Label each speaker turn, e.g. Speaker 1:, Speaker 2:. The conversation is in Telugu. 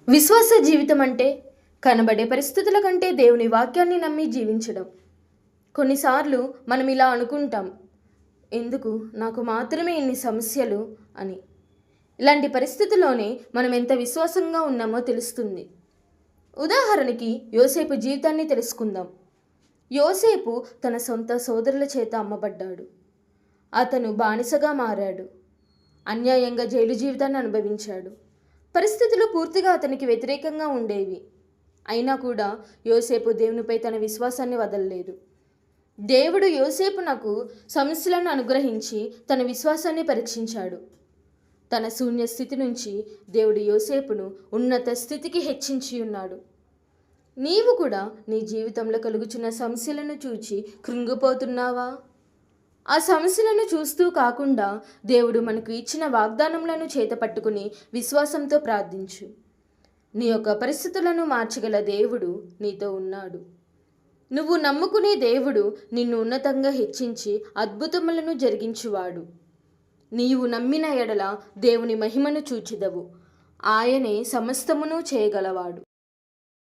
Speaker 1: విశ్వాస జీవితం అంటే కనబడే పరిస్థితుల కంటే దేవుని వాక్యాన్ని నమ్మి జీవించడం. కొన్నిసార్లు మనం ఇలా అనుకుంటాం, ఎందుకు నాకు మాత్రమే ఇన్ని సమస్యలు అని. ఇలాంటి పరిస్థితుల్లోనే మనం ఎంత విశ్వాసంగా ఉన్నామో తెలుస్తుంది. ఉదాహరణకి యోసేపు జీవితాన్ని తెలుసుకుందాం. యోసేపు తన సొంత సోదరుల చేత అమ్మబడ్డాడు. అతను బానిసగా మారాడు. అన్యాయంగా జైలు జీవితాన్ని అనుభవించాడు. పరిస్థితులు పూర్తిగా అతనికి వ్యతిరేకంగా ఉండేవి. అయినా కూడా యోసేపు దేవునిపై తన విశ్వాసాన్ని వదలలేదు. దేవుడు యోసేపునకు సమస్యలను అనుగ్రహించి తన విశ్వాసాన్ని పరీక్షించాడు. తన శూన్య స్థితి నుంచి దేవుడు యోసేపును ఉన్నత స్థితికి హెచ్చించి ఉన్నాడు. నీవు కూడా నీ జీవితంలో కలుగుచున్న సమస్యలను చూచి కృంగిపోతున్నావా? ఆ సమస్యలను చూస్తూ కాకుండా దేవుడు మనకు ఇచ్చిన వాగ్దానములను చేతపట్టుకుని విశ్వాసంతో ప్రార్థించు. నీ యొక్క పరిస్థితులను మార్చగల దేవుడు నీతో ఉన్నాడు. నువ్వు నమ్ముకునే దేవుడు నిన్ను ఉన్నతంగా హెచ్చించి అద్భుతములను జరిగించువాడు. నీవు నమ్మిన ఎడల దేవుని మహిమను చూచెదవు. ఆయనే సమస్తమును చేయగలవాడు.